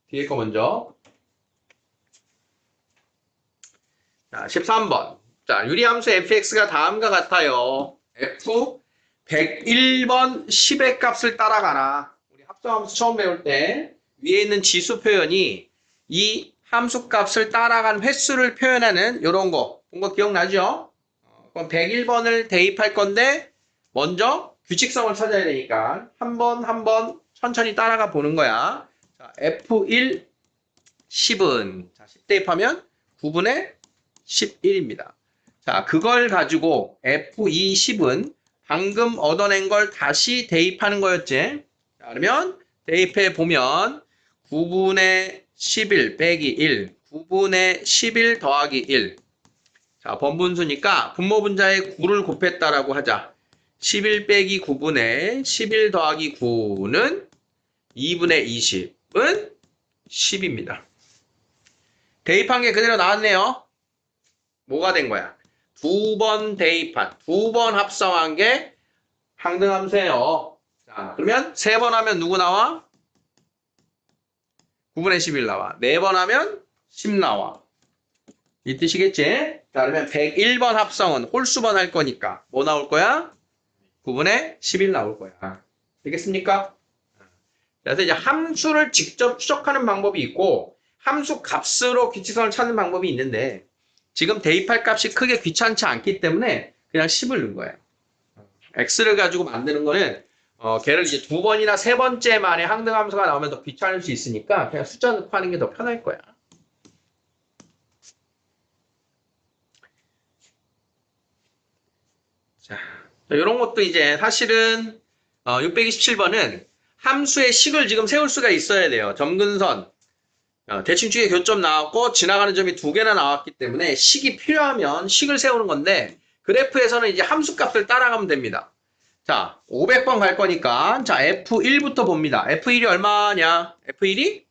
뒤에 거 먼저. 자, 13번. 자, 유리함수 fx가 다음과 같아요. f 101번 10의 값을 따라가라. 우리 합성함수 처음 배울 때 위에 있는 지수 표현이 이 함수 값을 따라간 횟수를 표현하는 이런 거. 본 거 기억나죠? 그럼 101번을 대입할 건데 먼저 규칙성을 찾아야 되니까 한 번 천천히 따라가 보는 거야. 자, F1 10은 자, 10 대입하면 9분의 11입니다. 자, 그걸 가지고 F2 10은 방금 얻어낸 걸 다시 대입하는 거였지. 자, 그러면 대입해 보면 9분의 11 빼기 1, 9분의 11 더하기 1. 자, 번분수니까 분모분자에 9를 곱했다라고 하자. 11 빼기 9분의 11 더하기 9는 2분의 20은 10입니다. 대입한 게 그대로 나왔네요. 뭐가 된 거야? 두 번 대입한, 두 번 합성한 게 항등함수예요. 자, 그러면 세 번 하면 누구 나와? 9분의 11 나와. 네 번 하면 10 나와. 이 뜻이겠지? 자, 그러면 101번 합성은 홀수번 할 거니까 뭐 나올 거야? 9분의 11 나올 거야. 되겠습니까? 그래서 이제 함수를 직접 추적하는 방법이 있고 함수 값으로 규칙성을 찾는 방법이 있는데 지금 대입할 값이 크게 귀찮지 않기 때문에 그냥 10을 넣은 거예요. x를 가지고 만드는 거는 걔를 이제 두 번이나 세 번째 만에 항등함수가 나오면 더 귀찮을 수 있으니까 그냥 숫자 넣고 하는 게 더 편할 거야. 자, 이런 것도 이제 사실은 627번은 함수의 식을 지금 세울 수가 있어야 돼요. 점근선, 대칭 주기의 교점 나왔고 지나가는 점이 두 개나 나왔기 때문에 식이 필요하면 식을 세우는 건데 그래프에서는 이제 함수 값을 따라가면 됩니다. 자, 500번 갈 거니까 자 F1부터 봅니다. F1이 얼마냐? F1이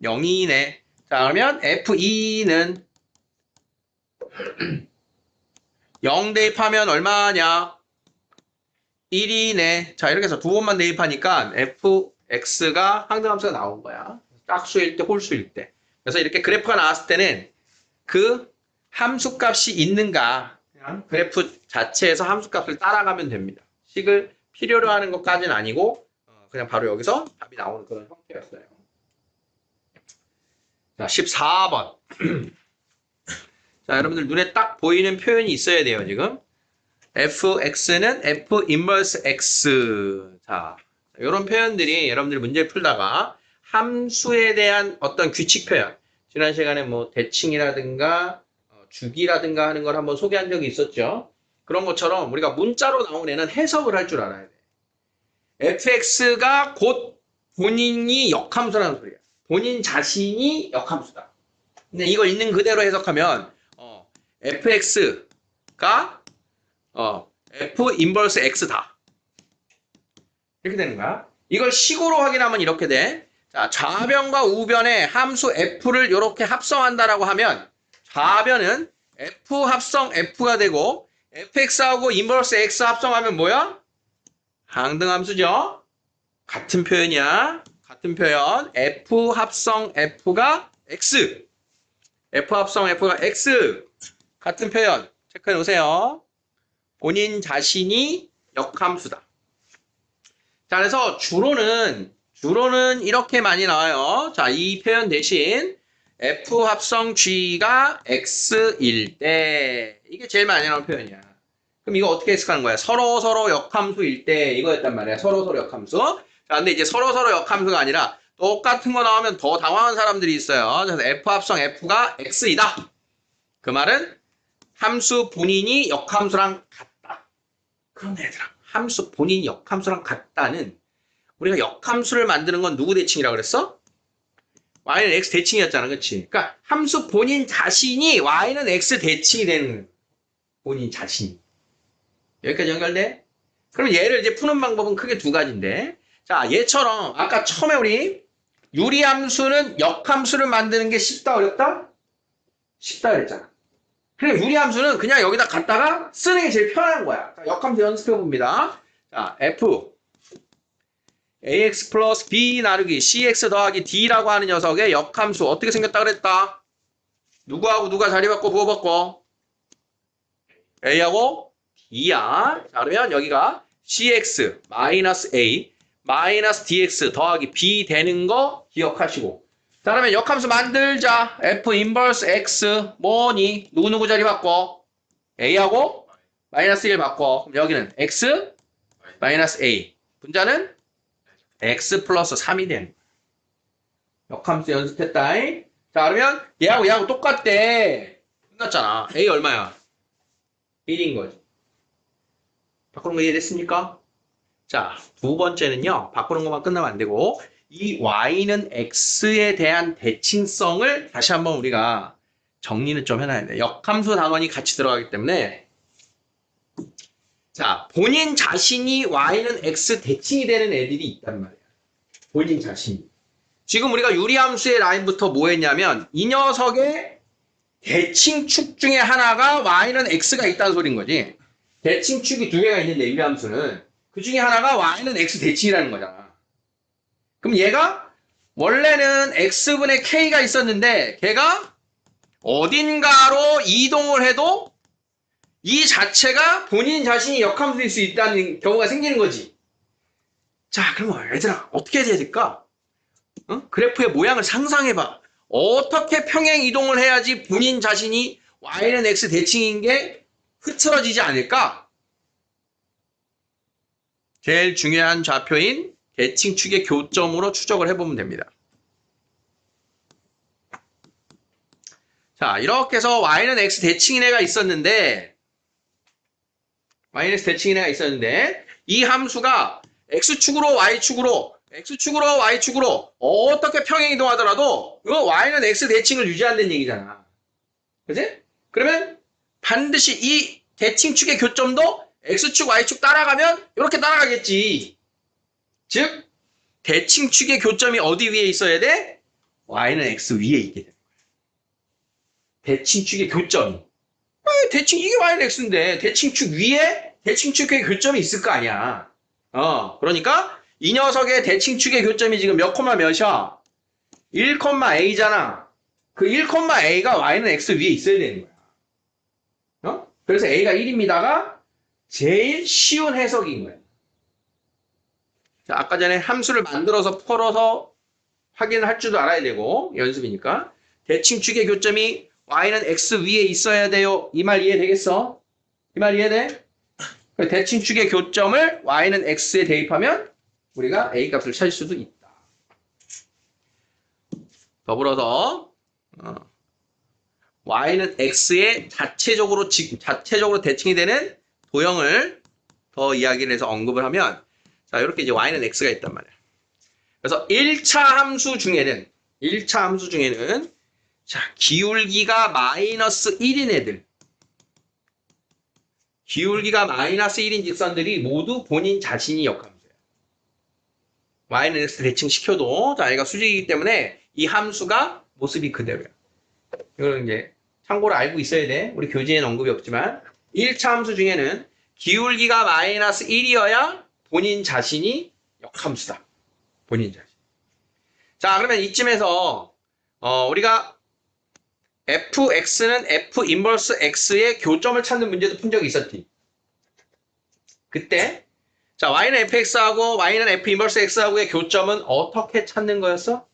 0이네. 자, 그러면 F2는 0 대입하면 얼마냐? 1이네. 자, 이렇게 해서 두 번만 대입하니까 fx가 항등함수가 나온 거야. 짝수일 때, 홀수일 때. 그래서 이렇게 그래프가 나왔을 때는 그 함수값이 있는가 그냥 그래프 자체에서 함수값을 따라가면 됩니다. 식을 필요로 하는 것까지는 아니고 그냥 바로 여기서 답이 나오는 그런 형태였어요. 자, 14번. 자, 여러분들 눈에 딱 보이는 표현이 있어야 돼요, 지금. fx는 f 인버스 x. 자, 이런 표현들이 여러분들 문제를 풀다가 함수에 대한 어떤 규칙 표현. 지난 시간에 뭐 대칭이라든가 주기라든가 하는 걸 한번 소개한 적이 있었죠. 그런 것처럼 우리가 문자로 나온 애는 해석을 할 줄 알아야 돼. fx가 곧 본인이 역함수라는 소리야. 본인 자신이 역함수다. 근데 이걸 있는 그대로 해석하면 fx가 f 인버스 x다. 이렇게 되는 거야. 이걸 식으로 확인하면 이렇게 돼. 자, 좌변과 우변의 함수 f를 이렇게 합성한다라고 하면 좌변은 f 합성 f가 되고 fx하고 인버스 x 합성하면 뭐야? 항등함수죠. 같은 표현이야. 같은 표현. f 합성 f가 x. f 합성 f가 x. 같은 표현. 체크해 놓으세요. 본인 자신이 역함수다. 자, 그래서 주로는 이렇게 많이 나와요. 자, 이 표현 대신 F 합성 G가 X일 때 이게 제일 많이 나오는 표현이야. 그럼 이거 어떻게 해석하는 거야? 서로 역함수일 때 이거였단 말이야. 서로 역함수. 자, 근데 이제 서로 역함수가 아니라 똑같은 거 나오면 더 당황한 사람들이 있어요. 그래서 F 합성 F가 X이다. 그 말은 함수 본인이 역함수랑 같다. 그런데 얘들아, 함수 본인이 역함수랑 같다는 우리가 역함수를 만드는 건 누구 대칭이라고 그랬어? y는 x 대칭이었잖아. 그치? 그러니까 함수 본인 자신이 y는 x 대칭이 되는 본인 자신이. 여기까지 연결돼? 그럼 얘를 이제 푸는 방법은 크게 두 가지인데 자, 얘처럼 아까 처음에 우리 유리함수는 역함수를 만드는 게 쉽다 어렵다? 쉽다 그랬잖아. 그럼 유리함수는 그냥 여기다 갖다가 쓰는 게 제일 편한 거야. 자, 역함수 연습해 봅니다. 자, f ax 플러스 b 나누기 cx 더하기 d라고 하는 녀석의 역함수 어떻게 생겼다 그랬다? 누구하고 누가 자리 바꿔 부호 바꿔? a하고 d야. 자, 그러면 여기가 cx 마이너스 a 마이너스 dx 더하기 b 되는 거 기억하시고. 자, 그러면 역함수 만들자. f 인버스 x 뭐니? 누구누구 자리 바꿔? a하고 마이너스 1 바꿔. 그럼 여기는 x 마이너스 a. 분자는 x 플러스 3이 되는 거야. 역함수 연습했다. 자, 그러면 얘하고 똑같대. 끝났잖아. a 얼마야? 1인 거지. 바꾸는 거 이해됐습니까? 자, 두 번째는요. 바꾸는 것만 끝나면 안 되고 이 y는 x에 대한 대칭성을 다시 한번 우리가 정리는 좀 해놔야 돼. 역함수 단원이 같이 들어가기 때문에 자, 본인 자신이 y는 x 대칭이 되는 애들이 있단 말이야. 본인 자신이. 지금 우리가 유리함수의 라인부터 뭐 했냐면 이 녀석의 대칭축 중에 하나가 y는 x가 있다는 소린 거지. 대칭축이 두 개가 있는데 유리함수는 그 중에 하나가 y는 x 대칭이라는 거잖아. 그럼 얘가 원래는 x분의 k가 있었는데 걔가 어딘가로 이동을 해도 이 자체가 본인 자신이 역함수일 수 있다는 경우가 생기는 거지. 자, 그러면 얘들아 어떻게 해야 될까? 그래프의 모양을 상상해봐. 어떻게 평행 이동을 해야지 본인 자신이 y는 x 대칭인 게 흐트러지지 않을까? 제일 중요한 좌표인 대칭축의 교점으로 추적을 해보면 됩니다. 자, 이렇게 해서 y는 x 대칭인 애가 있었는데 이 함수가 x축으로 y축으로 x축으로 y축으로 어떻게 평행 이동하더라도 이거 y는 x 대칭을 유지한다는 얘기잖아. 그치? 그러면 반드시 이 대칭축의 교점도 x축 y축 따라가면 이렇게 따라가겠지. 즉 대칭축의 교점이 어디 위에 있어야 돼? y는 x 위에 있게 돼. 대칭축의 교점이. 이게 y는 x인데 대칭축 위에 대칭축의 교점이 있을 거 아니야. 그러니까 이 녀석의 대칭축의 교점이 지금 몇 콤마 몇이야? 1,a잖아. 그 1,a가 y는 x 위에 있어야 되는 거야. 그래서 a가 1입니다가 제일 쉬운 해석인 거야. 자, 아까 전에 함수를 만들어서 풀어서 확인을 할 줄도 알아야 되고 연습이니까 대칭축의 교점이 y는 x 위에 있어야 돼요. 이 말 이해되겠어? 이 말 이해돼? 대칭축의 교점을 y는 x에 대입하면 우리가 a 값을 찾을 수도 있다. 더불어서 y는 x에 자체적으로 대칭이 되는 도형을 더 이야기를 해서 언급을 하면 자, 이렇게 이제 y는 x가 있단 말이야. 그래서 1차 함수 중에는 자, 기울기가 마이너스 1인 애들. 기울기가 마이너스 1인 직선들이 모두 본인 자신이 역함수예요. y는 x 대칭시켜도 자, 얘가 수직이기 때문에 이 함수가 모습이 그대로야. 이거는 이제 참고로 알고 있어야 돼. 우리 교재에는 언급이 없지만 1차 함수 중에는 기울기가 마이너스 1이어야 본인 자신이 역함수다. 본인 자신. 자, 그러면 이쯤에서 우리가 fx는 f 인버스 x의 교점을 찾는 문제도 푼 적이 있었지. 그때 자, y는 fx하고 y는 f 인버스 x하고의 교점은 어떻게 찾는 거였어?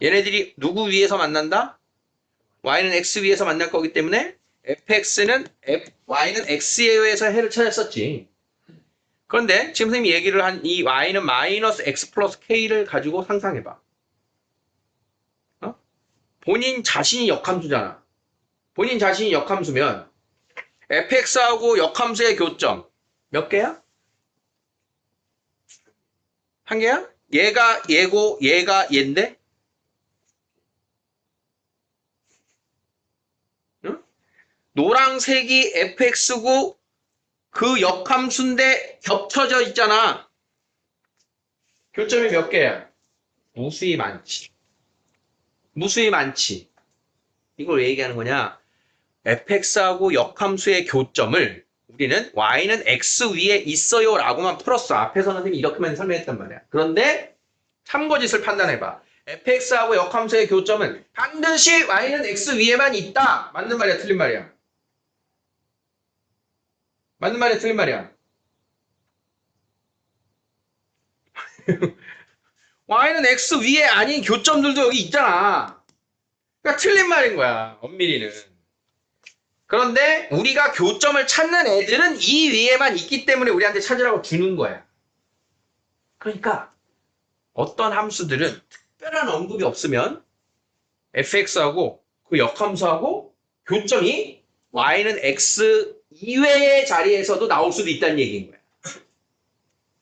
얘네들이 누구 위에서 만난다? y는 x 위에서 만날 거기 때문에 fx는 y는 x에 의해서 해를 찾았었지. 그런데 지금 선생님이 얘기를 한 이 y는 마이너스 x 플러스 k를 가지고 상상해봐. 본인 자신이 역함수잖아. 본인 자신이 역함수면 fx하고 역함수의 교점 몇 개야? 한 개야? 얘가 얘고 얘가 얘인데? 응? 노란색이 fx고 그 역함수인데 겹쳐져 있잖아. 교점이 몇 개야? 무수히 많지. 무수히 많지. 이걸 왜 얘기하는 거냐? fx하고 역함수의 교점을 우리는 y는 x 위에 있어요 라고만 풀었어. 앞에서 선생님이 이렇게만 설명했단 말이야. 그런데 참고짓을 판단해봐. fx하고 역함수의 교점은 반드시 y는 x 위에만 있다. 맞는 말이야, 틀린 말이야? 맞는 말이야, 틀린 말이야? y는 x 위에 아닌 교점들도 여기 있잖아. 그러니까 틀린 말인 거야, 엄밀히는. 그런데 우리가 교점을 찾는 애들은 이 위에만 있기 때문에 우리한테 찾으라고 주는 거야. 그러니까 어떤 함수들은 특별한 언급이 없으면 fx하고 그 역함수하고 교점이 y는 x 이외의 자리에서도 나올 수도 있다는 얘기인 거야.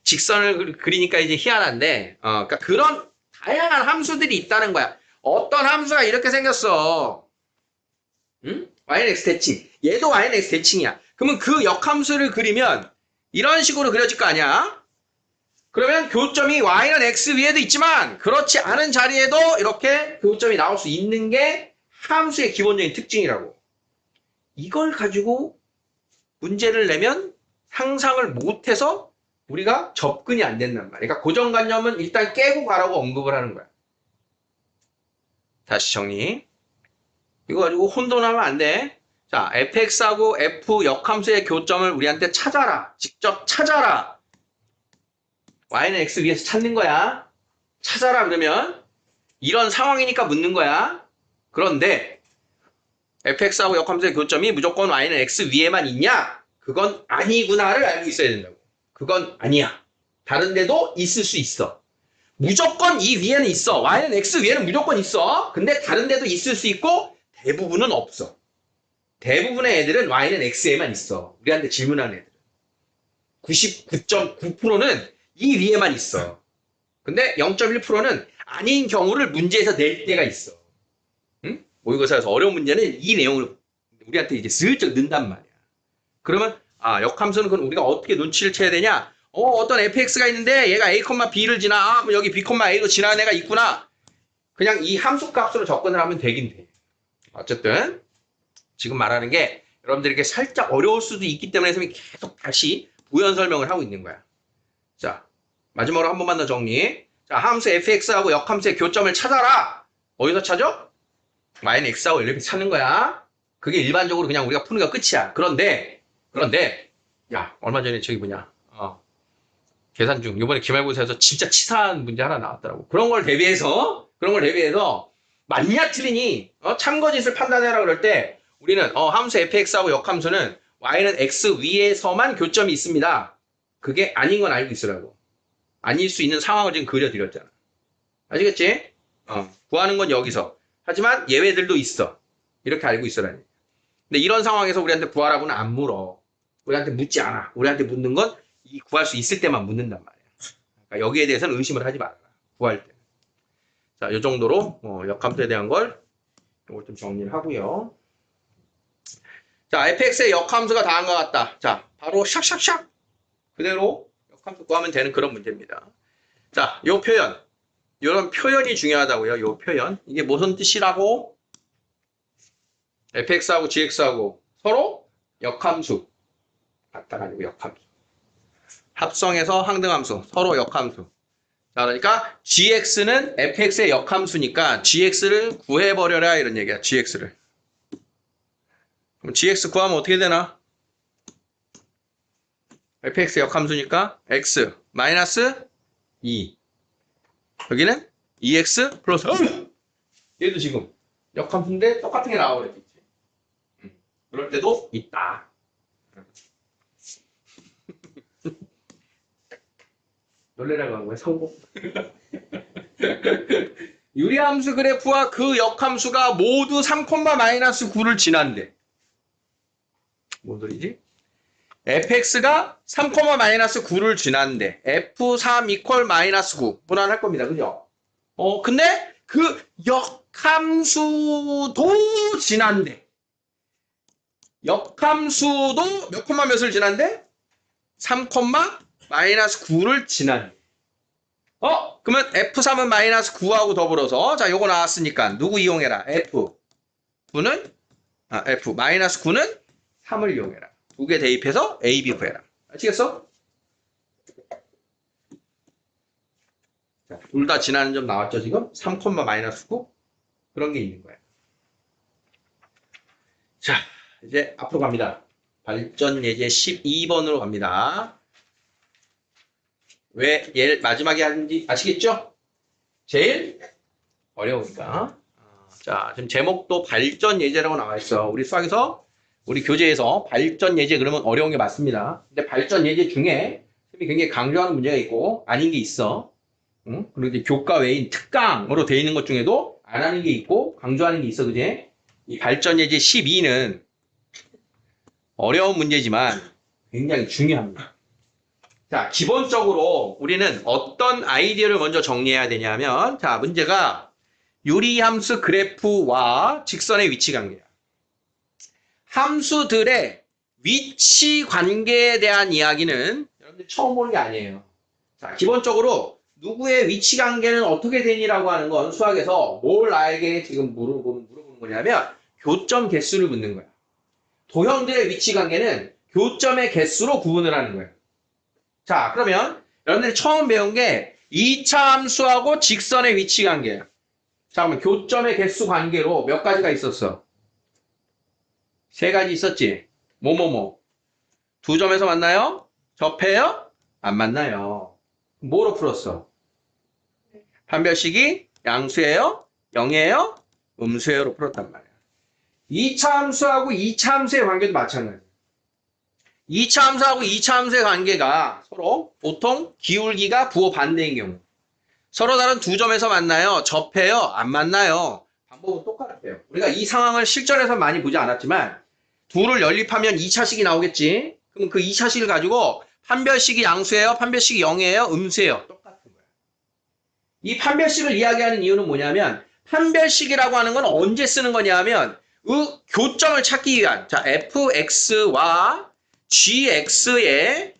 직선을 그리니까 이제 희한한데, 그러니까 그런 다양한 함수들이 있다는 거야. 어떤 함수가 이렇게 생겼어. 응? y는 x 대칭. 얘도 y는 x 대칭이야. 그러면 그 역함수를 그리면 이런 식으로 그려질 거 아니야? 그러면 교점이 y는 x 위에도 있지만 그렇지 않은 자리에도 이렇게 교점이 나올 수 있는 게 함수의 기본적인 특징이라고. 이걸 가지고 문제를 내면 상상을 못해서 우리가 접근이 안 된단 말이야. 그러니까 고정관념은 일단 깨고 가라고 언급을 하는 거야. 다시 정리. 이거 가지고 혼돈하면 안 돼. 자, fx하고 f 역함수의 교점을 우리한테 찾아라. 직접 찾아라. y는 x 위에서 찾는 거야. 찾아라 그러면 이런 상황이니까 묻는 거야. 그런데 fx하고 역함수의 교점이 무조건 y는 x 위에만 있냐? 그건 아니구나를 알고 있어야 된다고. 그건 아니야. 다른 데도 있을 수 있어. 무조건 이 위에는 있어. y는 x 위에는 무조건 있어. 근데 다른 데도 있을 수 있고 대부분은 없어. 대부분의 애들은 y는 x에만 있어. 우리한테 질문하는 애들은. 99.9%는 이 위에만 있어. 근데 0.1%는 아닌 경우를 문제에서 낼 때가 있어. 응? 모의고사에서 어려운 문제는 이 내용을 우리한테 이제 슬쩍 넣는단 말이야. 그러면 역함수는 그럼 우리가 어떻게 눈치를 채야 되냐? 어떤 fx가 있는데 얘가 a, b를 지나. 그럼 여기 b, a로 지나는 애가 있구나. 그냥 이 함수 값으로 접근을 하면 되긴 돼. 어쨌든 지금 말하는 게 여러분들에게 살짝 어려울 수도 있기 때문에 선생님이 계속 다시 부연 설명을 하고 있는 거야. 자, 마지막으로 한 번만 더 정리. 자, 함수 fx하고 역함수의 교점을 찾아라. 어디서 찾아? y는 x하고 이렇게 찾는 거야. 그게 일반적으로 그냥 우리가 푸는 게 끝이야. 그런데 야, 얼마 전에 저기 계산 중 이번에 기말고사에서 진짜 치사한 문제 하나 나왔더라고. 그런 걸 대비해서 맞냐 틀리니 참거짓을 판단해라 그럴 때 우리는 함수 fx하고 역함수는 y는 x 위에서만 교점이 있습니다. 그게 아닌 건 알고 있으라고. 아닐 수 있는 상황을 지금 그려드렸잖아. 아시겠지? 구하는 건 여기서. 하지만 예외들도 있어. 이렇게 알고 있으라니. 근데 이런 상황에서 우리한테 구하라고는 안 물어. 우리한테 묻지 않아. 우리한테 묻는 건 이 구할 수 있을 때만 묻는단 말이야. 그러니까 여기에 대해서는 의심을 하지 말아라. 구할 때. 자, 이 정도로 역함수에 대한 걸 이걸 좀 정리를 하고요. 자, fx의 역함수가 다한 것 같다. 자, 바로 샥샥샥 그대로 역함수 구하면 되는 그런 문제입니다. 자, 요 표현. 이런 표현이 중요하다고요. 요 표현. 이게 무슨 뜻이라고? fx하고 gx하고 서로 역함수. 같다가 아니고 역함수. 합성해서 항등함수. 서로 역함수. 자, 그러니까 gx는 fx의 역함수니까 gx를 구해버려라 이런 얘기야. gx를. 그럼 gx 구하면 어떻게 되나? fx 역함수니까 x 마이너스 2. 여기는 2x 플러스 얘도 지금 역함수인데 똑같은 게 나와버렸겠지. 그럴 때도 있다. 놀래라고 한 거야, 성공. 유리함수 그래프와 그 역함수가 모두 3,-9를 지난대. 뭔 소리지? fx가 3,-9를 지난대. f3 이퀄 마이너스 9. 분할할 겁니다. 그죠? 근데 그 역함수도 지난대. 역함수도 몇 콤마 몇을 지난대? 3,-9를 지난대. 그러면 f3은 마이너스 9하고 더불어서 자, 요거 나왔으니까 누구 이용해라? f. 9는 F 마이너스 9는 3을 이용해라. 두 개 대입해서 A, B 구해라. 아시겠어? 둘 다 지나는 점 나왔죠, 지금? 3, 마이너스 9? 그런 게 있는 거야. 자, 이제 앞으로 갑니다. 발전 예제 12번으로 갑니다. 왜 얘를 마지막에 하는지 아시겠죠? 제일 어려우니까. 자, 지금 제목도 발전 예제라고 나와 있어. 우리 수학에서, 우리 교재에서 발전 예제 그러면 어려운 게 맞습니다. 근데 발전 예제 중에 굉장히 강조하는 문제가 있고 아닌 게 있어. 응? 그리고 이제 교과 외인 특강으로 되어 있는 것 중에도 안 하는 게 있고 강조하는 게 있어, 그지? 이 발전 예제 12는 어려운 문제지만 굉장히 중요합니다. 자, 기본적으로 우리는 어떤 아이디어를 먼저 정리해야 되냐면, 자, 문제가 유리함수 그래프와 직선의 위치 관계야. 함수들의 위치 관계에 대한 이야기는 여러분들 처음 보는 게 아니에요. 자, 기본적으로 누구의 위치 관계는 어떻게 되니라고 하는 건 수학에서 뭘 나에게 지금 물어보는 거냐면 교점 개수를 묻는 거야. 도형들의 위치 관계는 교점의 개수로 구분을 하는 거예요. 자, 그러면 여러분들이 처음 배운 게 2차 함수하고 직선의 위치 관계예요. 자, 그러면 교점의 개수 관계로 몇 가지가 있었어? 3가지 있었지? 뭐뭐뭐. 두 점에서 만나요? 접해요? 안 만나요. 뭐로 풀었어? 판별식이 양수예요? 0이에요? 음수예요로 풀었단 말이야. 2차 함수하고 2차 함수의 관계도 마찬가지야. 2차 함수하고 2차 함수의 관계가 서로 보통 기울기가 부호 반대인 경우. 서로 다른 두 점에서 만나요? 접해요? 안 만나요? 방법은 똑같아요. 우리가 이 상황을 실전에서 많이 보지 않았지만 둘을 연립하면 2차식이 나오겠지. 그럼 그 2차식을 가지고 판별식이 양수예요? 판별식이 0이에요? 음수예요? 똑같은 거예요. 이 판별식을 이야기하는 이유는 뭐냐면 판별식이라고 하는 건 언제 쓰는 거냐면 그 교점을 찾기 위한 자 fx와 gx의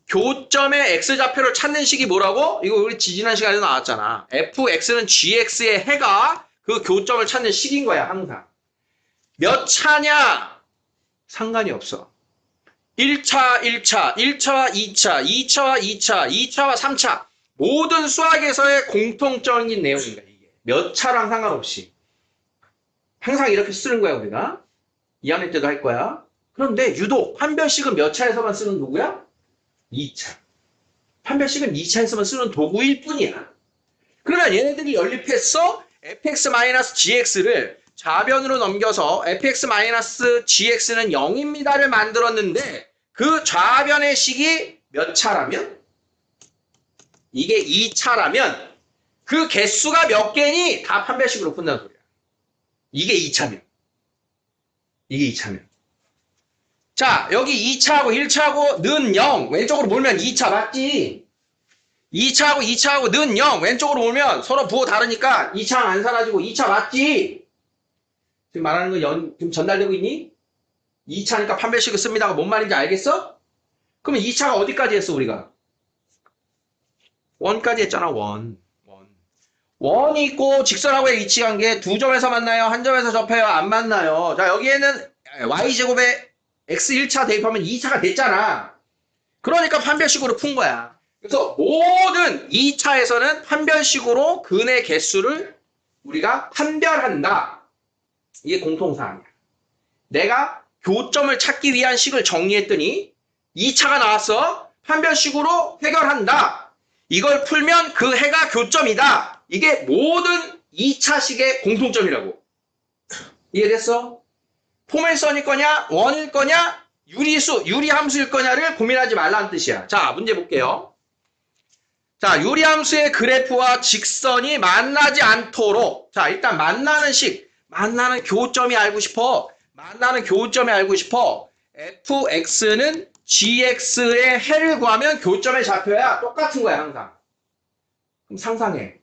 교점의 x좌표를 찾는 식이 뭐라고? 이거 우리 지난 시간에 나왔잖아. fx는 gx의 해가 그 교점을 찾는 식인 거야, 항상. 몇 차냐? 상관이 없어. 1차, 1차와 2차, 2차와 2차, 2차와 3차. 모든 수학에서의 공통적인 내용인 거야, 이게. 몇 차랑 상관없이. 항상 이렇게 쓰는 거야, 우리가. 2학년 때도 할 거야. 그런데 유독 판별식은 몇 차에서만 쓰는 도구야? 2차. 판별식은 2차에서만 쓰는 도구일 뿐이야. 그러면 얘네들이 연립했어 fx-gx를 좌변으로 넘겨서 fx-gx는 0입니다를 만들었는데 그 좌변의 식이 몇 차라면? 이게 2차라면 그 개수가 몇 개니? 다 판별식으로 푼다는 소리야. 이게 2차면. 이게 2차면. 자, 여기 2차하고 1차하고 는 0. 왼쪽으로 몰면 2차 맞지? 2차하고 2차하고 는 0. 왼쪽으로 몰면 서로 부호 다르니까 2차는 안 사라지고 2차 맞지? 지금 말하는 거 지금 전달되고 있니? 2차니까 판별식을 씁니다가 뭔 말인지 알겠어? 그러면 2차가 어디까지 했어, 우리가? 1까지 했잖아, 1. 1이 있고 직선하고의 위치 관계 두 점에서 만나요? 한 점에서 접해요? 안 만나요? 자, 여기에는 y제곱에 x 1차 대입하면 2차가 됐잖아. 그러니까 판별식으로 푼 거야. 그래서 모든 2차에서는 판별식으로 근의 개수를 우리가 판별한다. 이게 공통사항이야. 내가 교점을 찾기 위한 식을 정리했더니 2차가 나왔어. 판별식으로 해결한다. 이걸 풀면 그 해가 교점이다. 이게 모든 2차식의 공통점이라고. 이해됐어? 포멜선일 거냐, 원일 거냐, 유리함수일 거냐를 고민하지 말라는 뜻이야. 자, 문제 볼게요. 자, 유리함수의 그래프와 직선이 만나지 않도록. 자, 일단 만나는 교점이 알고 싶어. fx는 gx의 해를 구하면 교점의 좌표야. 똑같은 거야, 항상. 그럼 상상해.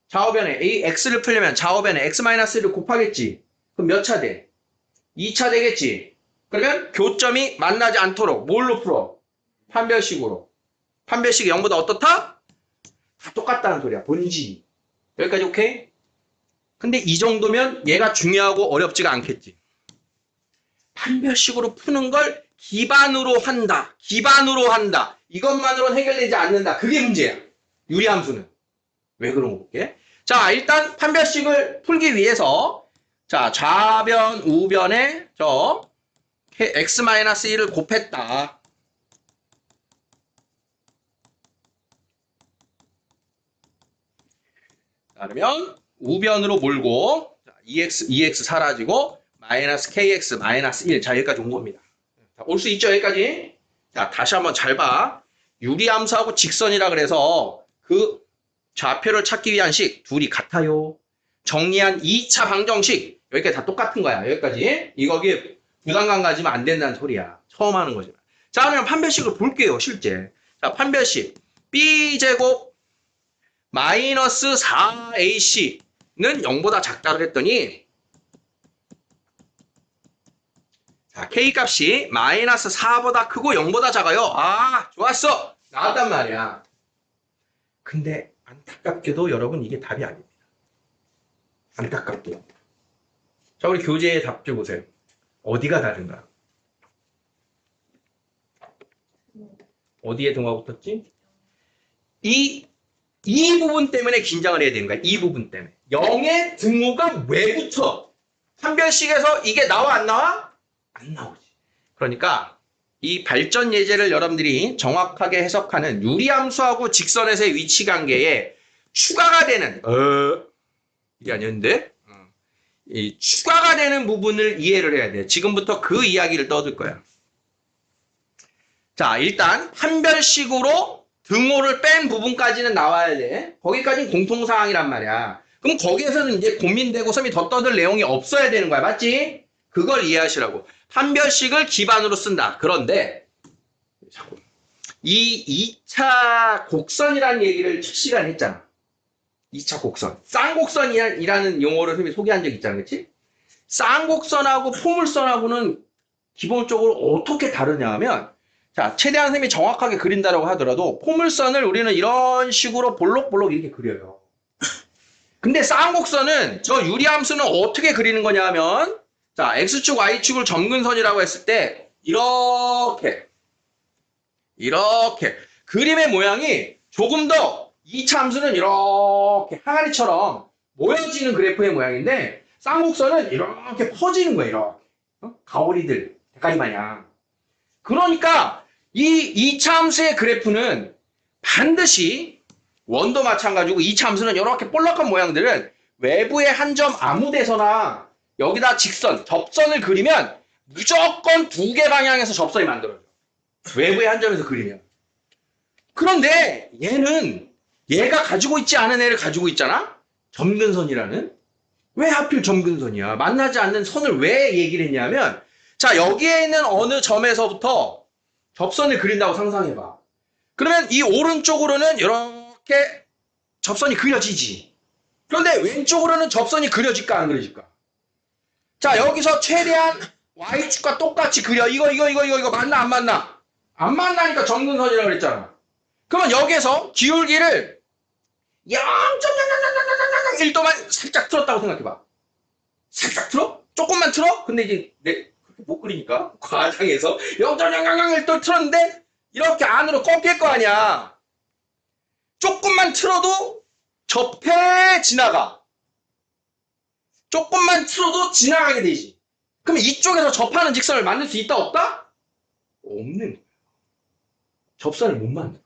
좌우변에 x를 풀려면 좌우변에 x-1을 곱하겠지. 그럼 몇 차 돼? 2차 되겠지. 그러면 교점이 만나지 않도록 뭘로 풀어? 판별식으로. 판별식이 0보다 어떻다? 다 똑같다는 소리야. 본질이. 여기까지 오케이? 근데 이 정도면 얘가 중요하고 어렵지가 않겠지. 판별식으로 푸는 걸 기반으로 한다. 기반으로 한다. 이것만으로는 해결되지 않는다. 그게 문제야. 유리함수는. 왜 그런 거 볼게. 자, 일단 판별식을 풀기 위해서 자, 좌변, 우변에 저 x-1을 곱했다. 그러면 우변으로 몰고 2x 사라지고 마이너스 kx 마이너스 1. 자, 여기까지 온 겁니다. 올 수 있죠, 여기까지? 자, 다시 한번 잘 봐. 유리함수하고 직선이라 그래서 그 좌표를 찾기 위한 식 둘이 같아요. 정리한 2차 방정식 여기까지 다 똑같은 거야. 여기까지. 이거기 부담감 가지면 안 된다는 소리야. 처음 하는 거지만. 자, 그러면 판별식을 볼게요, 실제. 자, 판별식. b제곱 마이너스 4ac는 0보다 작다고 했더니 자, k값이 마이너스 4보다 크고 0보다 작아요. 아, 좋았어. 나왔단 말이야. 근데 안타깝게도 여러분 이게 답이 아닙니다. 안타깝게도. 자, 우리 교재의 답 좀 보세요. 어디가 다른가? 어디에 등호가 붙었지? 이 부분 때문에 긴장을 해야 되는 거야. 이 부분 때문에. 0의 등호가 왜 붙어? 판별식에서 이게 나와 안 나와? 안 나오지. 그러니까 이 발전 예제를 여러분들이 정확하게 해석하는 유리함수하고 직선에서의 위치 관계에 추가가 되는 이게 아니었는데 이 추가가 되는 부분을 이해를 해야 돼. 지금부터 그 이야기를 떠들 거야. 자, 일단 판별식으로 등호를 뺀 부분까지는 나와야 돼. 거기까지는 공통사항이란 말이야. 그럼 거기에서는 이제 고민되고 섬이 더 떠들 내용이 없어야 되는 거야. 맞지? 그걸 이해하시라고. 판별식을 기반으로 쓴다. 그런데 이 2차 곡선이라는 얘기를 첫 시간에 했잖아. 2차 곡선. 쌍곡선이라는 용어를 선생님이 소개한 적 있잖아. 그치? 쌍곡선하고 포물선하고는 기본적으로 어떻게 다르냐 하면 자, 최대한 선생님이 정확하게 그린다라고 하더라도 포물선을 우리는 이런 식으로 볼록볼록 이렇게 그려요. 근데 쌍곡선은 저 유리함수는 어떻게 그리는 거냐 하면 자, X축, Y축을 점근선이라고 했을 때 이렇게 그림의 모양이 조금 더 2차 함수는 이렇게 항아리처럼 모여지는 그래프의 모양인데 쌍곡선은 이렇게 퍼지는 거예요. 이렇게. 가오리들 대가리 마냥. 그러니까 이 2차 함수의 그래프는 반드시 원도 마찬가지고 2차 함수는 이렇게 볼록한 모양들은 외부의 한 점 아무 데서나 여기다 직선, 접선을 그리면 무조건 두 개 방향에서 접선이 만들어져. 외부의 한 점에서 그리면. 그런데 얘가 가지고 있지 않은 애를 가지고 있잖아? 점근선이라는. 왜 하필 점근선이야? 만나지 않는 선을 왜 얘기를 했냐면 자, 여기에 있는 어느 점에서부터 접선을 그린다고 상상해봐. 그러면 이 오른쪽으로는 이렇게 접선이 그려지지. 그런데 왼쪽으로는 접선이 그려질까 안 그려질까? 자, 여기서 최대한 Y축과 똑같이 그려. 이거 맞나 안 맞나? 안 만나니까 점근선이라고 그랬잖아. 그러면 여기서 기울기를 0.1도만 살짝 틀었다고 생각해봐. 살짝 틀어? 조금만 틀어? 근데 이제 그렇게 못 그리니까 과장해서 0.001도 틀었는데 이렇게 안으로 꺾일 거 아니야. 조금만 틀어도 접해 지나가. 조금만 틀어도 지나가게 되지. 그럼 이쪽에서 접하는 직선을 만들 수 있다 없다? 없는 거야. 접선을 못 만들어.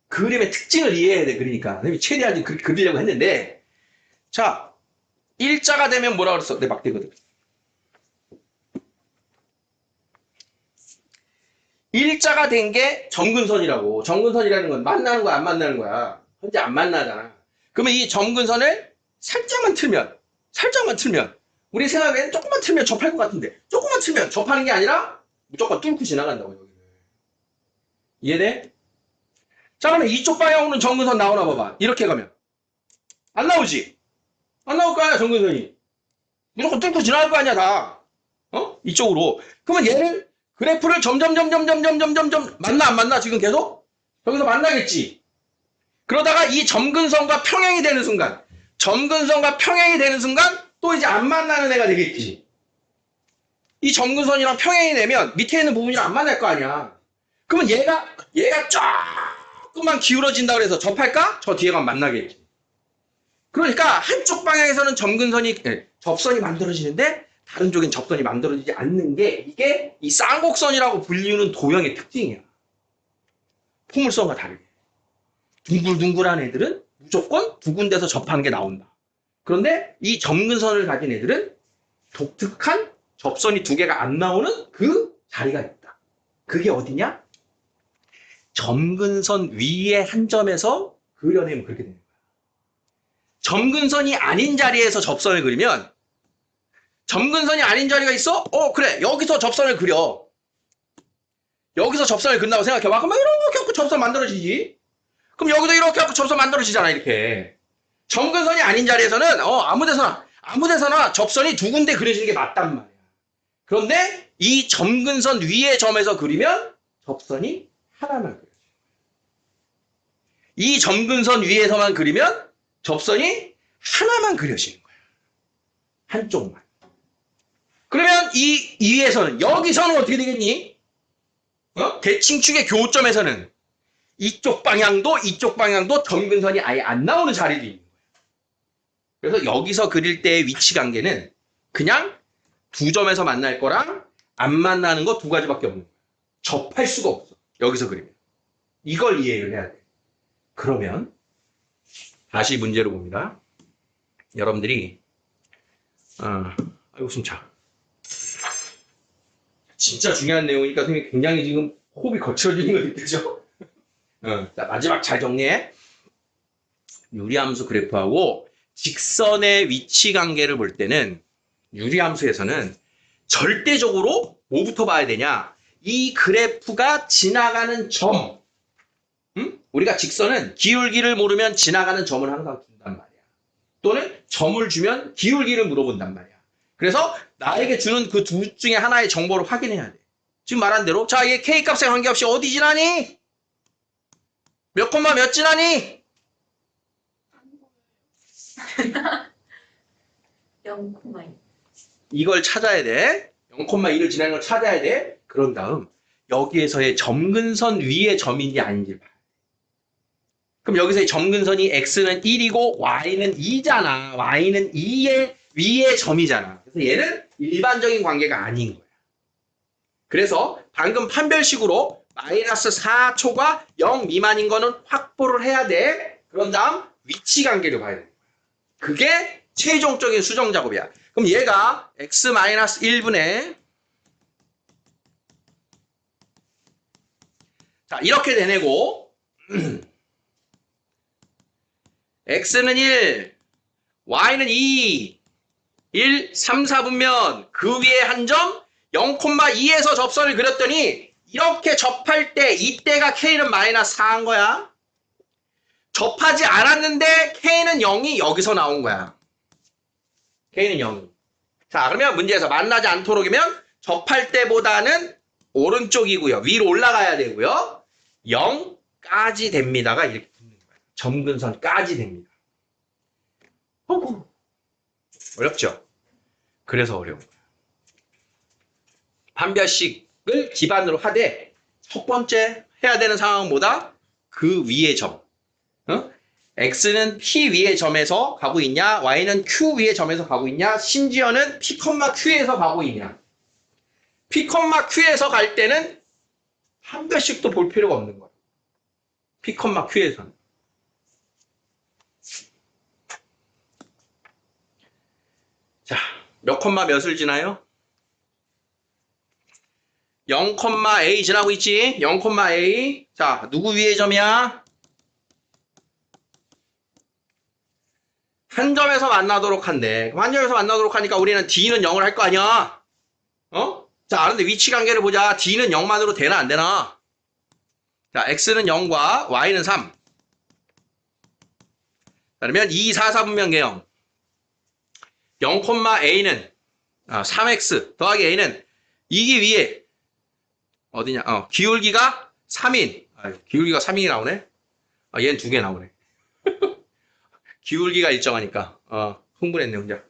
그림의 특징을 이해해야 돼. 그러니까 최대한 그렇게 그리려고 했는데 자, 일자가 되면 뭐라 그랬어? 내 막대거든. 일자가 된 게 점근선이라고. 점근선이라는 건 만나는 거야 안 만나는 거야? 현재 안 만나잖아. 그러면 이 점근선을 살짝만 틀면 우리 생각에는 조금만 틀면 접할 것 같은데 조금만 틀면 접하는 게 아니라 무조건 뚫고 지나간다고. 여기를. 이해돼? 자, 그러면 이쪽 방향으로는 점근선 나오나 봐봐. 이렇게 가면 안 나오지? 안 나올 거 아니야. 점근선이 무조건 뚫고 지나갈 거 아니야 다. 이쪽으로. 그러면 얘를 그래프를 점점 만나 안 만나? 지금 계속 여기서 만나겠지. 그러다가 이 점근선과 평행이 되는 순간 또 이제 안 만나는 애가 되겠지. 이 점근선이랑 평행이 되면 밑에 있는 부분이랑 안 만날 거 아니야. 그러면 얘가 조금만 기울어진다 그래서 접할까? 저 뒤에가 만나겠지. 그러니까 한쪽 방향에서는 접선이 만들어지는데 다른 쪽엔 접선이 만들어지지 않는 게 이게 이 쌍곡선이라고 불리는 도형의 특징이야. 포물선과 다르게. 둥글둥글한 애들은 무조건 두 군데서 접하는 게 나온다. 그런데 이 점근선을 가진 애들은 독특한 접선이 두 개가 안 나오는 그 자리가 있다. 그게 어디냐? 점근선 위에 한 점에서 그려내면 그렇게 되는 거야. 점근선이 아닌 자리에서 접선을 그리면 점근선이 아닌 자리가 있어? 그래. 여기서 접선을 그려. 여기서 접선을 그린다고 생각해봐. 그러면 이렇게 하고 접선 만들어지지. 그럼 여기도 이렇게 하고 접선 만들어지잖아. 이렇게. 점근선이 아닌 자리에서는 아무 데서나 접선이 두 군데 그려지는 게 맞단 말이야. 그런데 이 점근선 위의 점에서 그리면 접선이 하나만 그려져. 이 점근선 위에서만 그리면 접선이 하나만 그려지는 거야. 한쪽만. 그러면 이 위에서는 여기서는 어떻게 되겠니? 대칭축의 교점에서는 이쪽 방향도 점근선이 아예 안 나오는 자리도 있는 거예요. 그래서 여기서 그릴 때의 위치 관계는 그냥 두 점에서 만날 거랑 안 만나는 거 두 가지밖에 없는 거예요. 접할 수가 없어. 여기서 그리면. 이걸 이해를 해야 돼. 그러면 다시 문제로 봅니다. 여러분들이 아이고 숨차. 진짜 중요한 내용이니까 선생님이 굉장히 지금 호흡이 거칠어지는 거 느끼죠? 자, 마지막 잘 정리해. 유리함수 그래프하고 직선의 위치 관계를 볼 때는 유리함수에서는 절대적으로 뭐부터 봐야 되냐? 이 그래프가 지나가는 점. 우리가 직선은 기울기를 모르면 지나가는 점을 항상 준단 말이야. 또는 점을 주면 기울기를 물어본단 말이야. 그래서 나에게 주는 그 둘 중에 하나의 정보를 확인해야 돼. 지금 말한 대로 자, 얘 K값에 관계없이 어디 지나니? 몇 콤마 몇 지나니? 0,2. 이걸 찾아야 돼. 0,2를 지나는 걸 찾아야 돼. 그런 다음 여기에서의 점근선 위의 점인지 아닌지 봐. 그럼 여기서의 점근선이 x는 1이고 y는 2잖아. y는 2의 위의 점이잖아. 그래서 얘는 일반적인 관계가 아닌 거야. 그래서 방금 판별식으로 마이너스 4초가 0 미만인 거는 확보를 해야 돼. 그런 다음 위치 관계를 봐야 돼. 그게 최종적인 수정 작업이야. 그럼 얘가 x-1분의 자, 이렇게 되내고 x는 1, y는 2, 1, 3, 4분면 그 위에 한 점 0,2에서 접선을 그렸더니 이렇게 접할 때 이때가 k는 마이너스 4한 거야. 접하지 않았는데 k는 0이 여기서 나온 거야. k는 0이. 자, 그러면 문제에서 만나지 않도록이면 접할 때보다는 오른쪽이고요. 위로 올라가야 되고요. 0까지 됩니다가 이렇게 붙는 거예요. 점근선까지 됩니다. 어렵죠? 그래서 어려운 거예요. 판별식을 기반으로 하되 첫 번째 해야 되는 상황은 뭐다? 그 위의 점. x는 p 위의 점에서 가고 있냐? y는 q 위의 점에서 가고 있냐? 심지어는 p, q에서 가고 있냐? p, q에서 갈 때는 판별식도 볼 필요가 없는 거예요. p, q에서는. 자, 몇 콤마 몇을 지나요? 0,a 지나고 있지? 0,a. 자, 누구 위의 점이야? 한 점에서 만나도록 한대. 그럼 한 점에서 만나도록 하니까 우리는 d는 0을 할 거 아니야? 자, 그런데 위치 관계를 보자. d는 0만으로 되나 안 되나? 자, x는 0과 y는 3. 그러면 2, 4, 4분면 개형. 0,a는 3x 더하기 a는 이기 위에 어디냐? 기울기가 3인. 기울기가 3인이 나오네. 얘는 2개 나오네. 기울기가 일정하니까 흥분했네 혼자.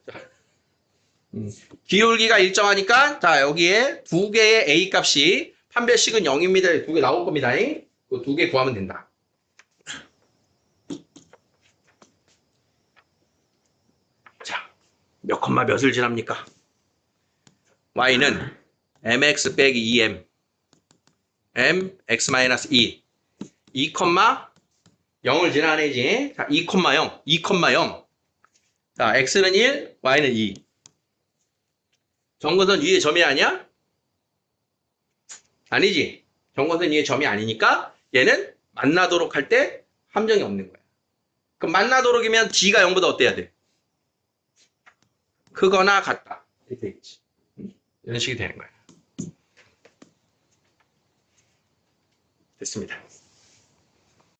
기울기가 일정하니까 자 여기에 두 개의 A 값이 판별식은 0입니다. 두 개 나올 겁니다. 그 두 개 구하면 된다. 자, 몇 콤마 몇을 지납니까? y는 mx 빼기 2m mx-2 2, 0을 지나내지. 자, 2,0 2,0 자, x는 1 y는 2 정근선 위에 점이 아니야? 아니지. 정근선 위에 점이 아니니까 얘는 만나도록 할 때 함정이 없는 거야. 그럼 만나도록이면 d가 0보다 어때야 돼? 크거나 같다. 이렇게 되겠지. 이런 식이 되는 거야. 됐습니다.